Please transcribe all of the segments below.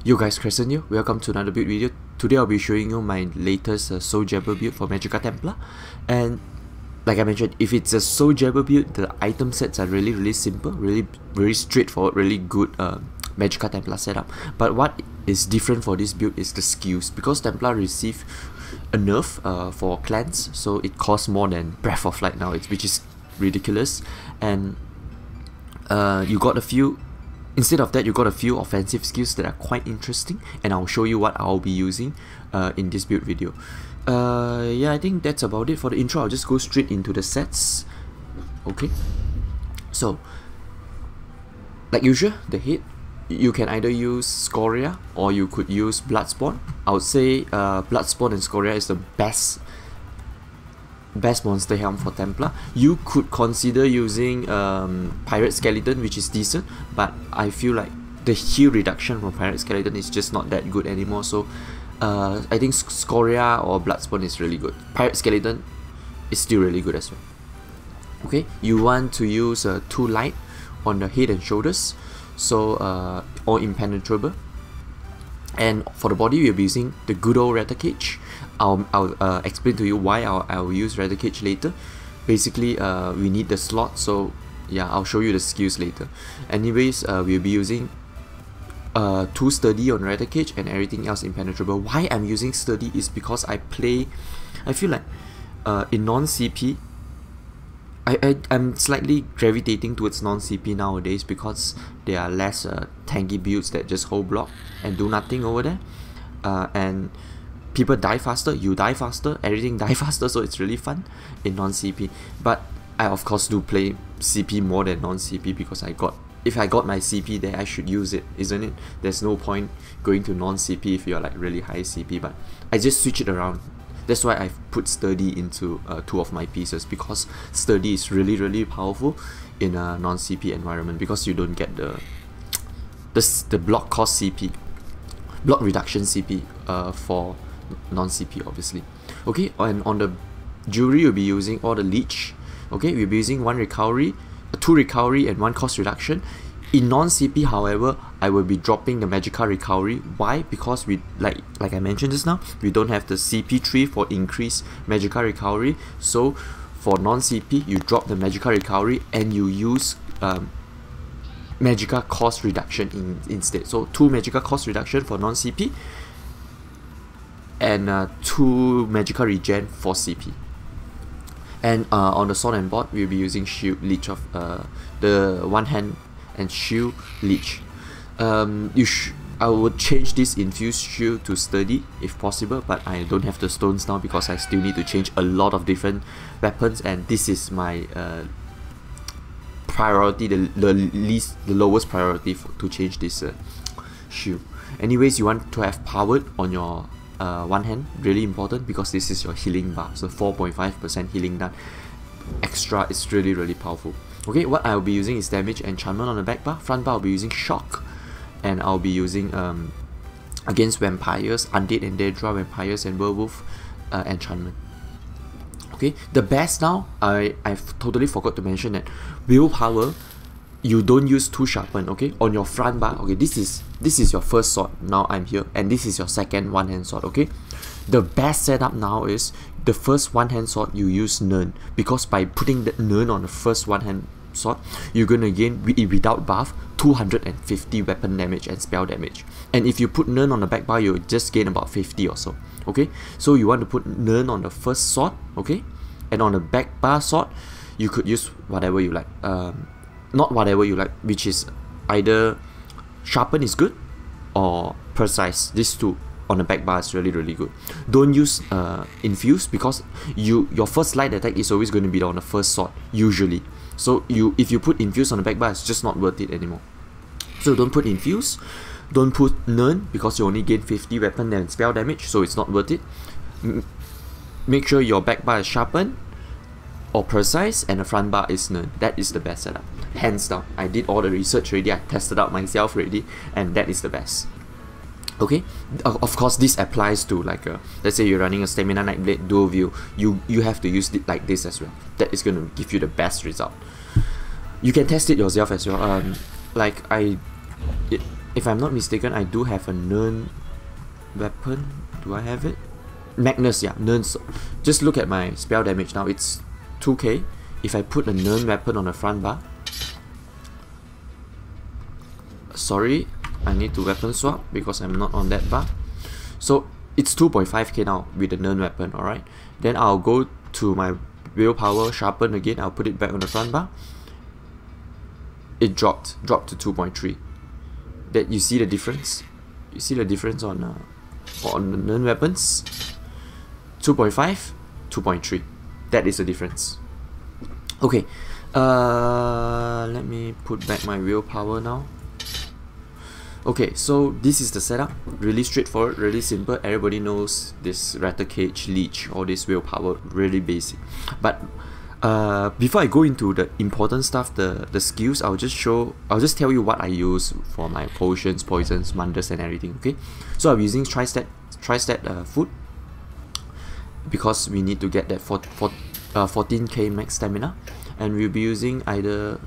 Yo guys, Crescent here. Welcome to another build video. Today I'll be showing you my latest Soul Jabber build for Magicka Templar. And like I mentioned, if it's a Soul Jabber build, the item sets are really simple, very straightforward, really good Magicka Templar setup. But what is different for this build is the skills, because Templar receive a nerf for clans, so it costs more than Breath of Light now, which is ridiculous. And you got a few. Instead of that, you got a few offensive skills that are quite interesting, and I'll show you what I'll be using in this build video. Yeah, I think that's about it for the intro. I'll just go straight into the sets. Okay, so like usual, the head, you can either use Scoria or you could use Bloodspawn. I would say Bloodspawn and Scoria is the best monster helm for Templar. You could consider using Pirate Skeleton, which is decent, but I feel like the heal reduction from Pirate Skeleton is just not that good anymore. So I think Scoria or Bloodspawn is really good. Pirate Skeleton is still really good as well. Okay, you want to use 2 light on the head and shoulders, so or impenetrable. And for the body, we'll be using the good old Rattle Cage. I'll explain to you why I'll use Rattle Cage later. Basically, we need the slot, so yeah, I'll show you the skills later. Anyways, we'll be using 2 Sturdy on Rattle Cage and everything else impenetrable. Why I'm using Sturdy is because I feel like in non-CP, I'm slightly gravitating towards non-CP nowadays because there are less tanky builds that just hold block and do nothing over there, and people die faster, you die faster, everything die faster, so it's really fun in non-CP. But I of course do play CP more than non-CP because if I got my CP there, I should use it, isn't it? There's no point going to non-CP if you're like really high CP, but I just switch it around. That's why I've put Sturdy into 2 of my pieces, because Sturdy is really powerful in a non-CP environment, because you don't get the block cost CP, block reduction CP for non-CP obviously. Okay, and on the jewelry, you'll be using all the leech. Okay, we'll be using 1 recovery, 2 recovery and 1 cost reduction. In non-CP, however, I will be dropping the Magicka recovery. Why? Because we, like I mentioned just now, we don't have the CP tree for increased Magicka recovery. So for non-CP, you drop the Magicka recovery and you use Magicka cost reduction instead. So 2 Magicka cost reduction for non-CP and 2 Magicka regen for CP. And on the sword and board, we'll be using shield leech of the 1 hand and shield leech. I would change this infused shield to sturdy if possible, but I don't have the stones now because I still need to change a lot of different weapons, and this is my priority, the lowest priority to change this shield. Anyways, you want to have powered on your 1 hand, really important, because this is your healing bar, so 4.5% healing done extra is really powerful. Okay, what I'll be using is damage enchantment on the back bar. Front bar I'll be using shock, and I'll be using against vampires, undead and Daedra vampires and werewolf enchantment. Okay, the best now, I've totally forgot to mention that willpower, you don't use 2 sharpen. Okay, on your front bar, okay, this is your first sword, now I'm here, and this is your second 1 hand sword. Okay, the best setup now is the first 1 hand sword you use Nern, because by putting the Nern on the first 1 hand sword, you're gonna gain without buff 250 weapon damage and spell damage, and if you put Nern on the back bar, you just gain about 50 or so. Okay, so you want to put Nern on the first sword, okay, and on the back bar sword, you could use whatever you like, not whatever you like, which is either sharpen is good or precise. These 2 on the back bar is really good. Don't use infuse, because your first light attack is always going to be on the first sword usually. So if you put infuse on the back bar, it's just not worth it anymore. So don't put infuse, don't put Nern, because you only gain 50 weapon and spell damage, so it's not worth it. Make sure your back bar is sharpened or precise and the front bar is Nern. That is the best setup, hands down. I did all the research already, I tested out myself already, and that is the best. Okay, of course this applies to like let's say you're running a stamina nightblade dual view, you have to use it like this as well. That is going to give you the best result. You can test it yourself as well. Like if I'm not mistaken, I do have a Nern weapon. Do I have it? Magnus, yeah, Nern's. Just look at my spell damage now, it's 2k. If I put a Nern weapon on the front bar, sorry, I need to weapon swap because I'm not on that bar. So it's 2.5k now with the Nern weapon, alright. Then I'll go to my willpower, sharpen again, I'll put it back on the front bar. It dropped to 2.3. That you see the difference? You see the difference on the Nern weapons? 2.5, 2.3. That is the difference. Okay, let me put back my willpower now. Okay, so this is the setup. Really straightforward, really simple. Everybody knows this Ratter Cage, Leech, all this willpower, really basic. But before I go into the important stuff, the skills, I'll just tell you what I use for my potions, poisons, Mundus and everything, okay? So I'm using tri-stat food because we need to get that 14k max stamina, and we'll be using either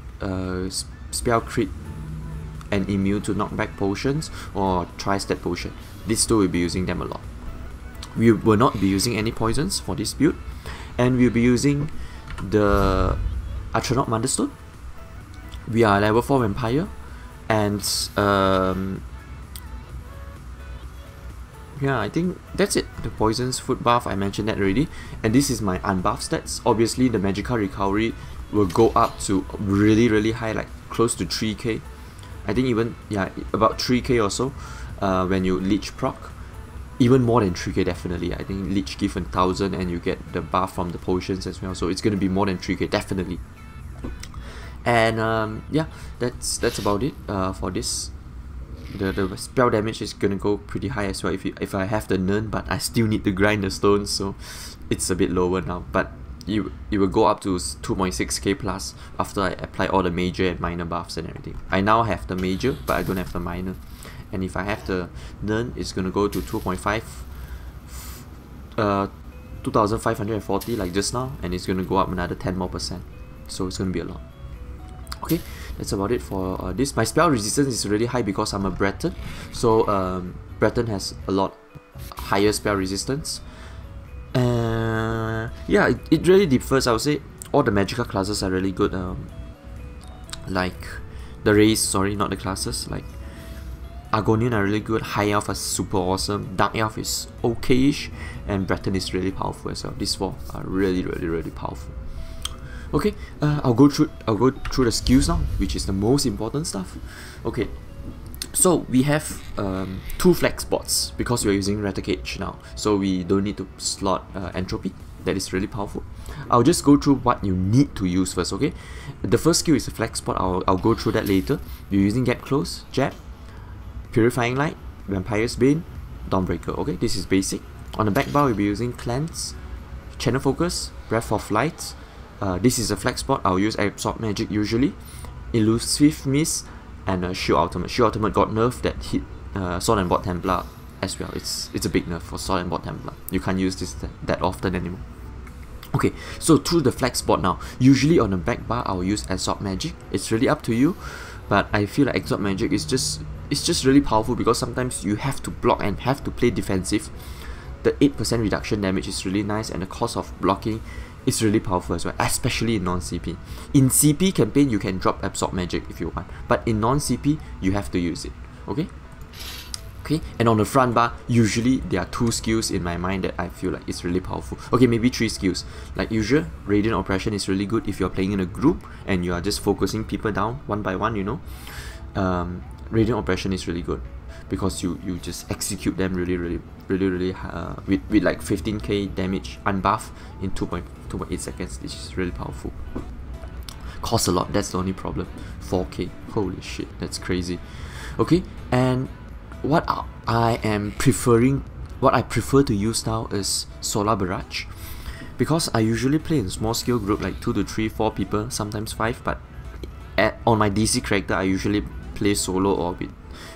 spell crit and immune to knockback potions or tri-stat potion. These two will be using them a lot. We will not be using any poisons for this build, and we'll be using the Astronaut Mundus Stone. We are level 4 vampire, and yeah, I think that's it. The poisons, food buff, I mentioned that already. And this is my unbuff stats. Obviously the Magicka recovery will go up to really high, like close to 3k. I think even, yeah, about 3k or so when you Leech proc. Even more than 3k definitely. I think Leech give 1000 and you get the buff from the potions as well. So it's going to be more than 3k definitely. And yeah, that's about it for this. The spell damage is gonna go pretty high as well if I have the Nern, but I still need to grind the stones, so it's a bit lower now. But it will go up to 2.6k plus after I apply all the major and minor buffs and everything. I now have the major, but I don't have the minor. And if I have the Nern, it's gonna go to 2540 like just now, and it's gonna go up another 10 more %. So it's gonna be a lot. Okay, that's about it for this. My spell resistance is really high because I'm a Breton. So Breton has a lot higher spell resistance. Yeah, it really differs. I would say all the Magicka classes are really good. Like the race, sorry, not the classes. Like Argonian are really good. High Elf is super awesome. Dark Elf is okay-ish, and Breton is really powerful as well. These four are really powerful. Okay, I'll go through the skills now, which is the most important stuff. Okay, so we have 2 flex spots because we're using Ratter Cage now, so we don't need to slot entropy. That is really powerful. I'll just go through what you need to use first. Okay, the first skill is a flex spot. I'll go through that later. You're using Gap Close, Jab, Purifying Light, Vampire's Bane, Dawnbreaker. Okay, this is basic. On the back bar, we'll be using Cleanse, Channel Focus, Breath of Light. This is a flex spot. I'll use Absorb Magic usually, Elusive Mist, and Shield Ultimate. Shield Ultimate got nerfed that hit Sword and Board Templar as well. It's a big nerf for Sword and Board Templar. You can't use this that often anymore. Okay, so through the flex spot now. Usually on the back bar, I'll use Absorb Magic. It's really up to you, but I feel like Absorb Magic is just really powerful because sometimes you have to block and have to play defensive. The 8% reduction damage is really nice, and the cost of blocking is really powerful as well, especially in non-CP. In CP campaign, you can drop Absorb Magic if you want, but in non-CP, you have to use it, okay? Okay, and on the front bar, usually there are 2 skills in my mind that I feel like it's really powerful. Okay, maybe 3 skills. Like usual, Radiant Oppression is really good if you're playing in a group and you are just focusing people down one by one, you know. Radiant Oppression is really good because you just execute them really with like 15k damage unbuff in 2.8 seconds. This is really powerful. Costs a lot, that's the only problem. 4k, holy shit, that's crazy. Okay, and what I prefer to use now is Solar Barrage, because I usually play in small scale group like 2 to 3, 4 people, sometimes 5, but on my DC character I usually play solo or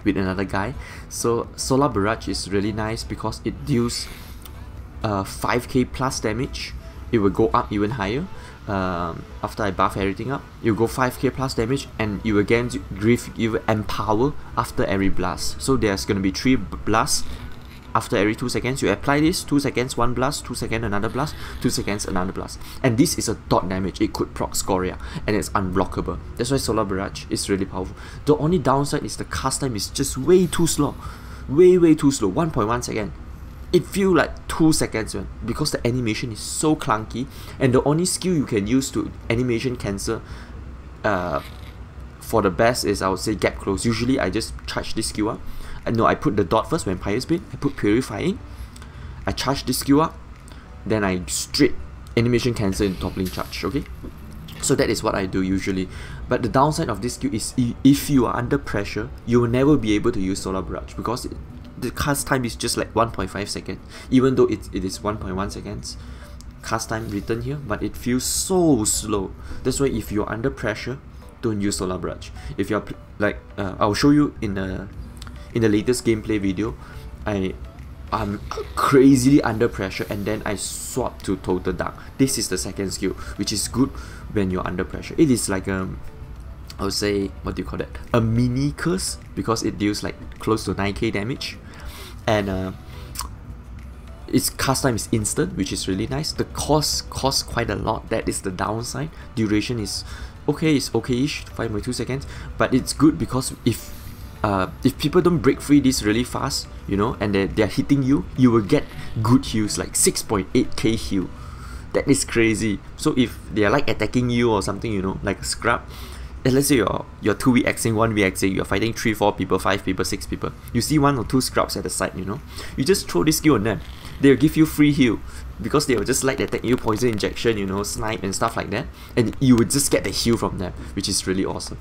with another guy. So Solar Barrage is really nice because it deals 5k plus damage it will go up even higher. After I buff everything up, you go 5k plus damage, and you again you empower after every blast. So there's gonna be 3 blasts after every 2 seconds. You apply this, 2 seconds 1 blast, 2 seconds another blast, 2 seconds another blast, and this is a dot damage. It could proc Scoria, and it's unblockable. That's why Solar Barrage is really powerful. The only downside is the cast time is just way too slow, way too slow. 1.1 second. It feels like 2 seconds, man, because the animation is so clunky, and the only skill you can use to animation cancel for the best is, I would say, Gap Close. Usually I just charge this skill up. No, I put the dot first, Vampire's Bane, I put Purifying, I charge this skill up, then I straight animation cancel in toppling charge, okay? So that is what I do usually. But the downside of this skill is if you are under pressure, you will never be able to use Solar Barrage, because the cast time is just like 1.5 seconds, even though it is 1.1 seconds cast time written here, but it feels so slow. That's why if you're under pressure, don't use Solar Barrage. If you're like, I'll show you in the latest gameplay video, I'm crazily under pressure, and then I swap to Total Dark. This is the second skill, which is good when you're under pressure. It is like I would say, what do you call that? A mini curse, because it deals like close to 9k damage, and its cast time is instant, which is really nice. The cost costs quite a lot. That is the downside. Duration is okay, it's okay-ish, 5.2 seconds, but it's good because if people don't break free this really fast, you know, and they're hitting you, you will get good heals, like 6.8k heal. That is crazy. So if they're like attacking you or something, you know, like a scrub, and let's say you're 2v-Xing, 1v-Xing, you're fighting 3, 4 people, 5 people, 6 people, you see 1 or 2 scrubs at the side, you know, you just throw this skill on them, they'll give you free heal, because they will just like attack you, poison injection, you know, snipe and stuff like that, and you will just get the heal from them, which is really awesome.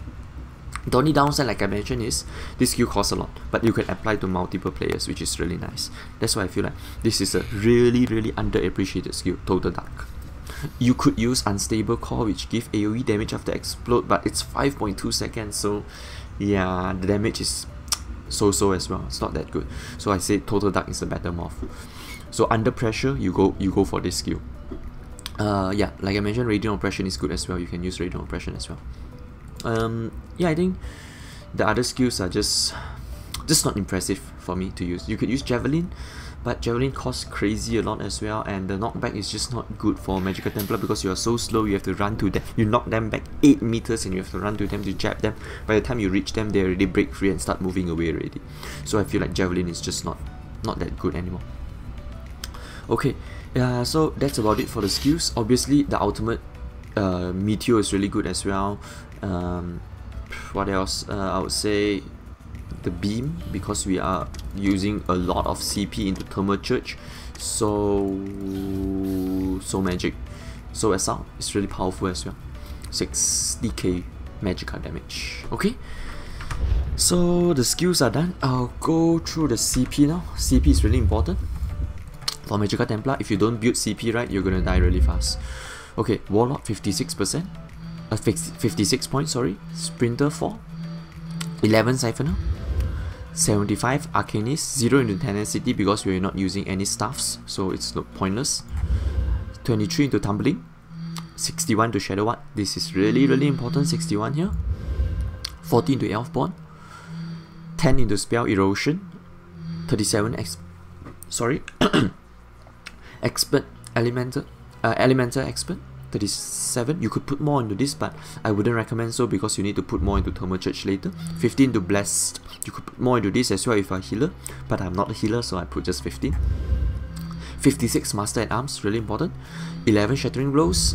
The only downside, like I mentioned, is this skill costs a lot, but you can apply to multiple players, which is really nice. That's why I feel like this is a really underappreciated skill, Total Dark. You could use Unstable Core, which give AoE damage after explode, but it's 5.2 seconds, so yeah, the damage is so as well. It's not that good. So I say Total Dark is the better morph. So under pressure, you go for this skill. Yeah, like I mentioned, Radiant Oppression is good as well. You can use Radiant Oppression as well. Yeah, I think the other skills are just not impressive for me to use. You could use Javelin, but Javelin costs crazy a lot as well, and the knockback is just not good for Magicka Templar because you are so slow. You have to run to them. You knock them back 8 meters and you have to run to them to jab them. By the time you reach them, they already break free and start moving away already. So I feel like Javelin is just not that good anymore. Okay, so that's about it for the skills. Obviously, the ultimate Meteor is really good as well. What else? I would say the beam, because we are using a lot of CP into Thermal Church, so magic. So SR is really powerful as well. 60k Magicka damage. Okay, so the skills are done. I'll go through the CP now. CP is really important for Magicka Templar. If you don't build CP right, you're gonna die really fast. Okay, Warlock 56%. 56 points, sorry. Sprinter 4. 11 Siphoner. 75 Arcanist. 0 into Tenacity because we are not using any staffs, so it's not pointless. 23 into Tumbling. 61 to Shadow Ward. This is really important. 61 here. 40 into Elfborn. 10 into Spell Erosion. 37 Expert Elemental Expert. 37. You could put more into this, but I wouldn't recommend so because you need to put more into Thermal Church later. 15 to Blessed. You could put more into this as well if you're a healer, but I'm not a healer, so I put just 15. 56 Master at Arms, really important. 11 Shattering Blows.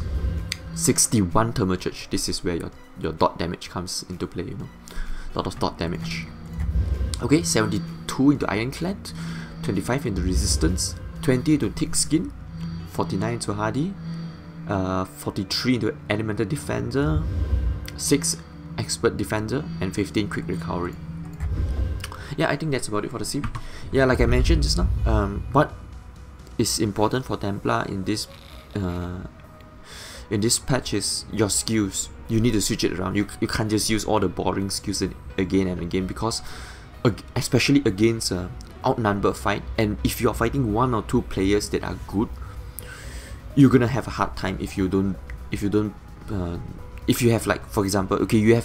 61 Thermal Church. This is where your dot damage comes into play, you know. Lot of dot damage. Okay, 72 into Ironclad. 25 into Resistance. 20 into Thick Skin. 49 into Hardy. 43 into Elemental Defender, 6 Expert Defender, and 15 Quick Recovery. Yeah, I think that's about it for the sim. Yeah, like I mentioned just now, what is important for Templar in this patch is your skills. You need to switch it around. You can't just use all the boring skills again and again, because especially against outnumbered fight, and if you're fighting 1 or 2 players that are good, you're gonna have a hard time if you have, like, for example, okay, you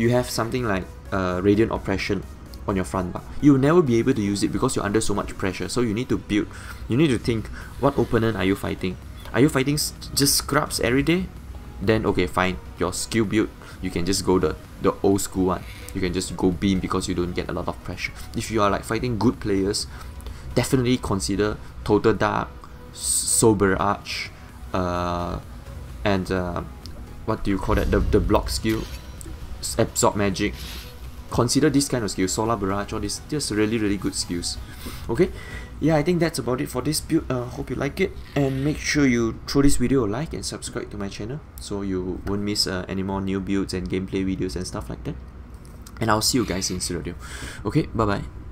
have something like Radiant Oppression on your front bar. You'll never be able to use it because you're under so much pressure. So you need to build, you need to think, what opponent are you fighting? Are you fighting just scrubs every day? Then okay, fine, your skill build, you can just go the old school one. You can just go beam because you don't get a lot of pressure. If you are like fighting good players, definitely consider Total Dark, Soul Barrage, and what do you call that? The block skill, Absorb Magic. Consider this kind of skills, Solar Barrage, all these, just really good skills. Okay, yeah, I think that's about it for this build. Hope you like it, and make sure you throw this video a like and subscribe to my channel so you won't miss any more new builds and gameplay videos and stuff like that. And I'll see you guys in the video. Okay, bye bye.